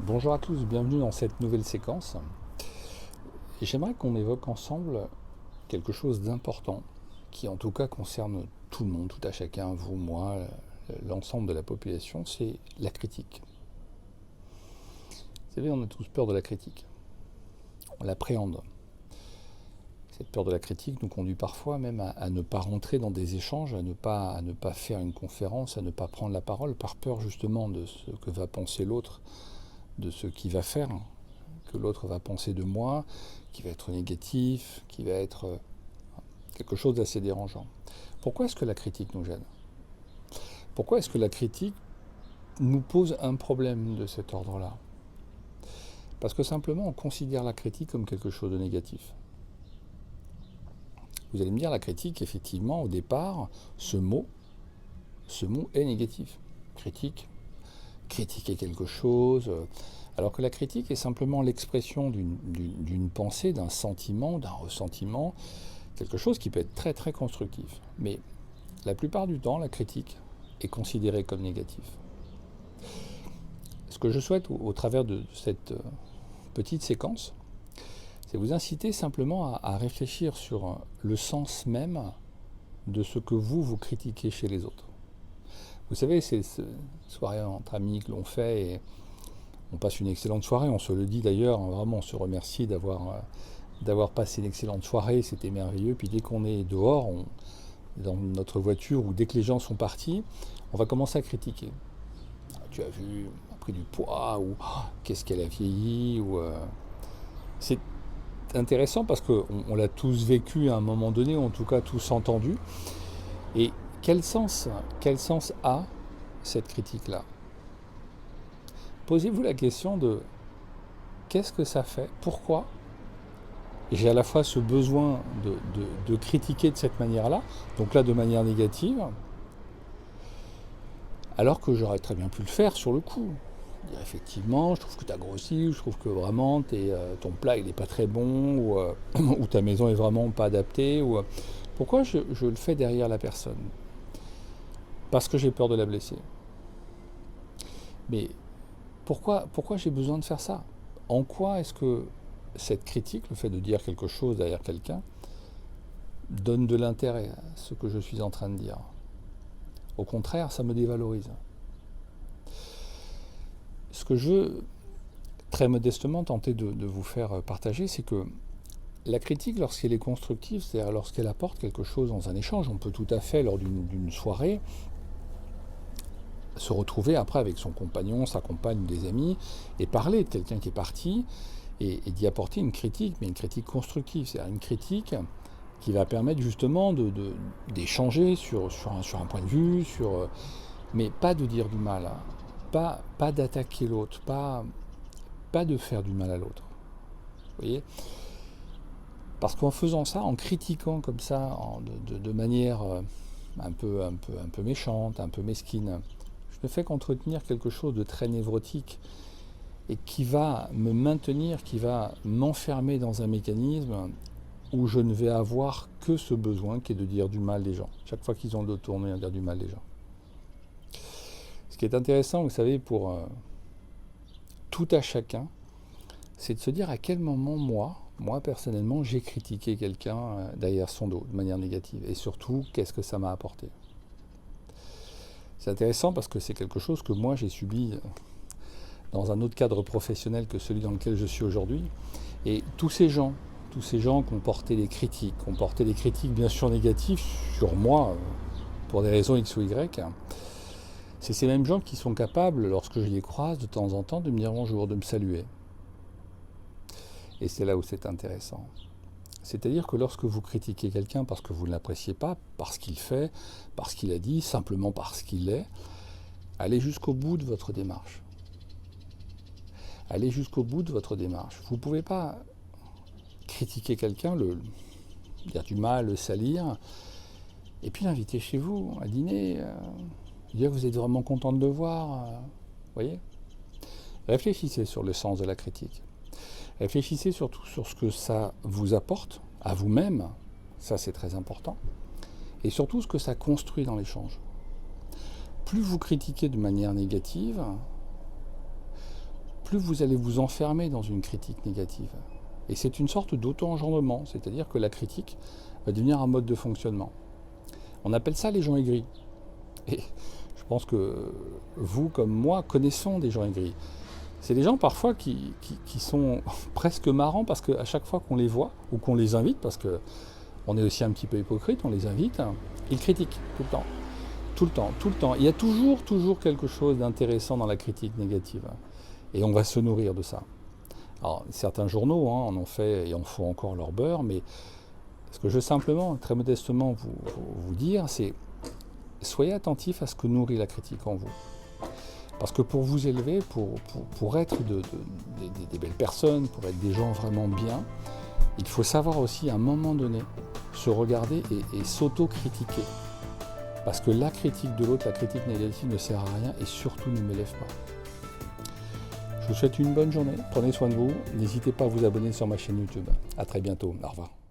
Bonjour à tous, bienvenue dans cette nouvelle séquence. Et j'aimerais qu'on évoque ensemble quelque chose d'important qui en tout cas concerne tout le monde, tout à chacun, vous, moi, l'ensemble de la population, c'est la critique. Vous savez, on a tous peur de la critique. On l'appréhende. Cette peur de la critique nous conduit parfois même à ne pas rentrer dans des échanges, à ne pas faire une conférence, à ne pas prendre la parole par peur justement de ce que va penser l'autre, de ce qu'il va faire, que l'autre va penser de moi, qui va être négatif, qui va être quelque chose d'assez dérangeant. Pourquoi est-ce que la critique nous gêne? Pourquoi est-ce que la critique nous pose un problème de cet ordre-là? Parce que simplement on considère la critique comme quelque chose de négatif. Vous allez me dire, la critique, effectivement, au départ, ce mot est négatif. Critique, critiquer quelque chose, alors que la critique est simplement l'expression d'une pensée, d'un sentiment, d'un ressentiment, quelque chose qui peut être très très constructif. Mais la plupart du temps, la critique est considérée comme négative. Ce que je souhaite au travers de cette petite séquence, c'est vous inciter simplement à réfléchir sur le sens même de ce que vous critiquez chez les autres. Vous savez, ces soirées entre amis que l'on fait, et on passe une excellente soirée, on se le dit d'ailleurs, vraiment on se remercie d'avoir passé une excellente soirée, c'était merveilleux, puis dès qu'on est dehors, dans notre voiture, ou dès que les gens sont partis, on va commencer à critiquer. Tu as vu, elle a pris du poids, ou qu'est-ce qu'elle a vieilli, ou c'est intéressant parce qu'on l'a tous vécu à un moment donné, ou en tout cas tous entendu. Et quel sens a cette critique-là? Posez-vous la question de qu'est-ce que ça fait? Pourquoi j'ai à la fois ce besoin de critiquer de cette manière-là, donc là de manière négative, alors que j'aurais très bien pu le faire sur le coup. Dire effectivement, je trouve que tu as grossi, je trouve que vraiment ton plat il n'est pas très bon, ou ta maison est vraiment pas adaptée. Pourquoi je le fais derrière la personne? Parce que j'ai peur de la blesser. Mais pourquoi j'ai besoin de faire ça? En quoi est-ce que cette critique, le fait de dire quelque chose derrière quelqu'un, donne de l'intérêt à ce que je suis en train de dire? Au contraire, ça me dévalorise. Ce que je veux très modestement tenter de vous faire partager, c'est que la critique, lorsqu'elle est constructive, c'est-à-dire lorsqu'elle apporte quelque chose dans un échange, on peut tout à fait, lors d'une soirée, se retrouver après avec son compagnon, sa compagne ou des amis, et parler de quelqu'un qui est parti, et d'y apporter une critique, mais une critique constructive, c'est-à-dire une critique qui va permettre justement d'échanger sur un point de vue, mais pas de dire du mal, hein, pas d'attaquer l'autre, pas de faire du mal à l'autre. Vous voyez? Parce qu'en faisant ça, en critiquant comme ça, de manière un peu méchante, un peu mesquine, je ne fais qu'entretenir quelque chose de très névrotique et qui va me maintenir, qui va m'enfermer dans un mécanisme où je ne vais avoir que ce besoin qui est de dire du mal des gens. Chaque fois qu'ils ont le dos tourné à dire du mal des gens. Ce qui est intéressant, vous savez, pour tout à chacun, c'est de se dire à quel moment moi personnellement, j'ai critiqué quelqu'un derrière son dos de manière négative. Et surtout, qu'est-ce que ça m'a apporté? C'est intéressant parce que c'est quelque chose que moi j'ai subi dans un autre cadre professionnel que celui dans lequel je suis aujourd'hui. Et tous ces gens qui ont porté des critiques bien sûr négatives sur moi, pour des raisons X ou Y, c'est ces mêmes gens qui sont capables, lorsque je les croise de temps en temps, de me dire bonjour, de me saluer. Et c'est là où c'est intéressant. C'est-à-dire que lorsque vous critiquez quelqu'un parce que vous ne l'appréciez pas, parce qu'il fait, parce qu'il a dit, simplement parce qu'il est, allez jusqu'au bout de votre démarche. Allez jusqu'au bout de votre démarche. Vous ne pouvez pas critiquer quelqu'un, dire du mal, le salir, et puis l'inviter chez vous à dîner, dire que vous êtes vraiment content de le voir. Vous voyez? Réfléchissez sur le sens de la critique. Réfléchissez surtout sur ce que ça vous apporte à vous-même, ça c'est très important, et surtout ce que ça construit dans l'échange. Plus vous critiquez de manière négative, plus vous allez vous enfermer dans une critique négative. Et c'est une sorte d'auto-engendrement, c'est-à-dire que la critique va devenir un mode de fonctionnement. On appelle ça les gens aigris. Et je pense que vous, comme moi, connaissons des gens aigris. C'est des gens parfois qui sont presque marrants parce qu'à chaque fois qu'on les voit ou qu'on les invite, parce qu'on est aussi un petit peu hypocrite, on les invite, ils critiquent tout le temps. Tout le temps, tout le temps. Il y a toujours quelque chose d'intéressant dans la critique négative. Et on va se nourrir de ça. Alors, certains journaux en ont fait et en font encore leur beurre, mais ce que je veux simplement, très modestement, vous dire, c'est soyez attentifs à ce que nourrit la critique en vous. Parce que pour vous élever, pour être des belles personnes, pour être des gens vraiment bien, il faut savoir aussi à un moment donné se regarder et s'auto-critiquer. Parce que la critique de l'autre, la critique négative ne sert à rien et surtout ne m'élève pas. Je vous souhaite une bonne journée, prenez soin de vous, n'hésitez pas à vous abonner sur ma chaîne YouTube. À très bientôt, au revoir.